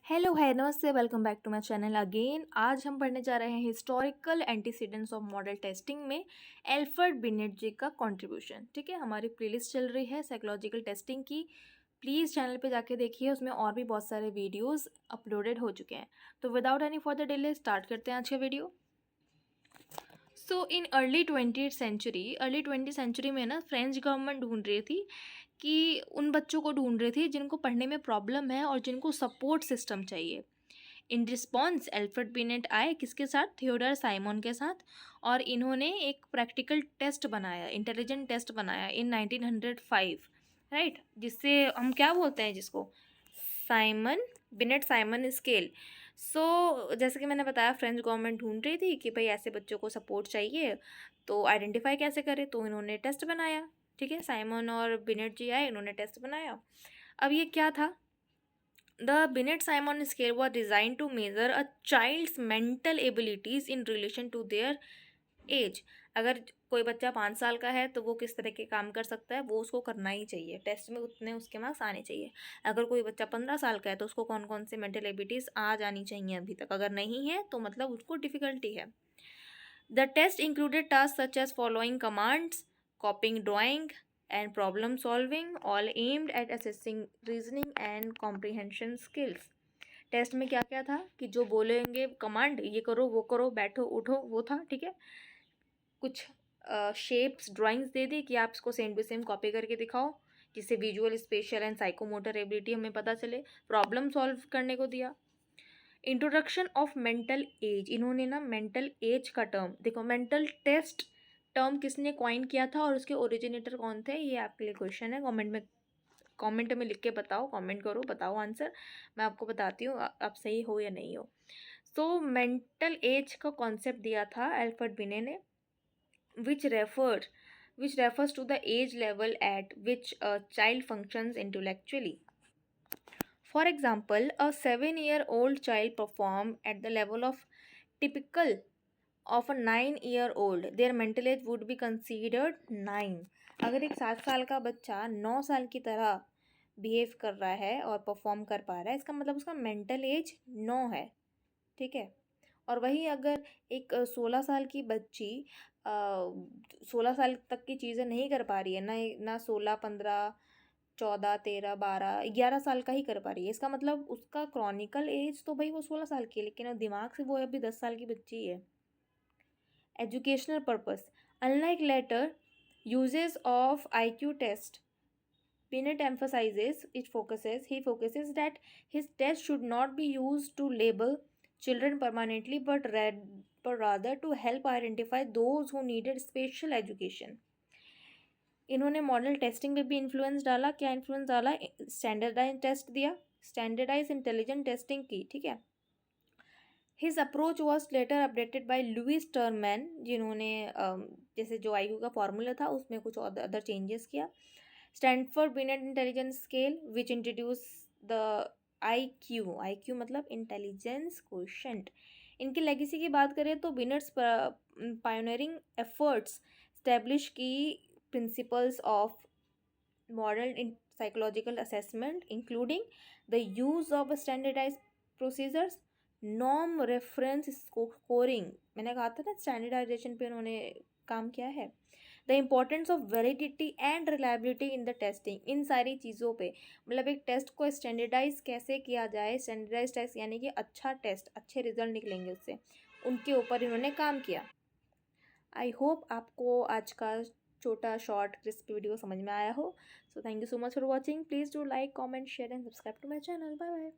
Hello है नमस्ते, welcome back to my channel again. आज हम पढ़ने जा रहे हैं historical antecedents of model testing में एल्फ्रेड बिनेट जी का कंट्रीब्यूशन। ठीक है, हमारी प्लेलिस्ट चल रही है साइकोलॉजिकल टेस्टिंग की। प्लीज़ चैनल पे जाके देखिए, उसमें और भी बहुत सारे वीडियोस अपलोडेड हो चुके हैं। तो without any further delay start करते हैं आज का video. So in early twenty century में ना फ्रेंच गवर्नमेंट ढूंढ रही थी कि उन बच्चों को ढूंढ रही थी जिनको पढ़ने में प्रॉब्लम है और जिनको सपोर्ट सिस्टम चाहिए। इन रिस्पॉन्स एल्फ्रेड बिनेट आए किसके साथ? थियोडर साइमन के साथ। और इन्होंने एक प्रैक्टिकल टेस्ट बनाया, इंटेलिजेंट टेस्ट बनाया इन 1905, राइट, जिससे हम क्या बोलते हैं जिसको बिनेट साइमन स्केल। जैसे कि मैंने बताया, फ्रेंच गवर्नमेंट ढूंढ रही थी कि भाई ऐसे बच्चों को सपोर्ट चाहिए, तो आइडेंटिफाई कैसे करें, तो इन्होंने टेस्ट बनाया। ठीक है, साइमन और बिनेट जी आए, इन्होंने टेस्ट बनाया। अब ये क्या था? The Binet-Simon scale was designed to measure a child's mental abilities in relation to their age। अगर कोई बच्चा 5 साल का है तो वो किस तरह के काम कर सकता है, वो उसको करना ही चाहिए, टेस्ट में उतने उसके मार्क्स आने चाहिए। अगर कोई बच्चा 15 साल का है तो उसको कौन कौन से मेंटल एबिलिटीज़ आ जानी चाहिए अभी तक, अगर नहीं है तो मतलब उसको डिफ़िकल्टी है। The test included tasks such as following commands, copying drawing, and problem solving, all aimed at assessing reasoning and comprehension skills। Test में क्या क्या था कि जो बोलेंगे कमांड, ये करो वो करो बैठो उठो, वो था। ठीक है, कुछ शेप्स ड्राइंग्स दे दी कि आप इसको सेम टू सेम कॉपी करके दिखाओ, जिससे visual special and psychomotor ability हमें पता चले। प्रॉब्लम सॉल्व करने को दिया। इंट्रोडक्शन ऑफ मेंटल एज, इन्होंने ना मेंटल एज का टर्म, देखो मेंटल टेस्ट टर्म किसने कॉइन किया था और उसके ओरिजिनेटर कौन थे, ये आपके लिए क्वेश्चन है। कमेंट में लिख के बताओ, कमेंट करो, बताओ आंसर, मैं आपको बताती हूँ आप सही हो या नहीं हो। मेंटल एज का कॉन्सेप्ट दिया था एल्फ्रेड बिने ने, which refers to the age level at which a child functions intellectually. For example, a 7-year-old child perform at the level of typical of a 9-year-old, their mental age would be considered 9। अगर एक 7 साल का बच्चा 9 साल की तरह behave कर रहा है और परफॉर्म कर पा रहा है, इसका मतलब उसका मेंटल एज 9 है। ठीक है, और वहीं अगर एक 16 साल की बच्ची 16 साल तक की चीज़ें नहीं कर पा रही है, ना 16, 15, 14, 13, 12, 11 साल का ही कर पा रही है, इसका मतलब उसका क्रॉनिकल एज तो भाई वो 16 साल की है, लेकिन अब दिमाग से वो अभी 10 साल की बच्ची है। Educational purpose, unlike later uses of IQ test, Binet emphasizes, he focuses that his test should not be used to label children permanently, but rather to help identify those who needed special education। इन्होंने model testing पे भी influence डाला। क्या influence डाला? Standardize test दिया, standardize intelligent testing की। ठीक है, his approach was later updated by Louis Terman, जिन्होंने जैसे जो IQ का फॉर्मूला था उसमें कुछ अदर चेंजेस किया। Stanford Binet intelligence scale which introduce the IQ मतलब इंटेलिजेंस क्वोशेंट। इनकी लेगेसी की बात करें तो बिनेट्स पायोनियरिंग एफर्ट्स स्टैब्लिश की principles of modern psychological assessment, including the use of standardized procedures, norm reference scoring, मैंने कहा था ना स्टैंडर्डाइजेशन पे उन्होंने काम किया है। The importance of validity and reliability in the testing, इन सारी चीज़ों पे, मतलब एक टेस्ट को स्टैंडर्डाइज कैसे किया जाए, स्टैंडर्डाइज टेस्ट यानी कि अच्छा टेस्ट, अच्छे रिजल्ट निकलेंगे उससे, उनके ऊपर इन्होंने काम किया। आई होप आपको आज का छोटा शॉर्ट क्रिस्प वीडियो समझ में आया हो। So thank you so much for watching. Please do like comment share and subscribe to my channel. Bye bye.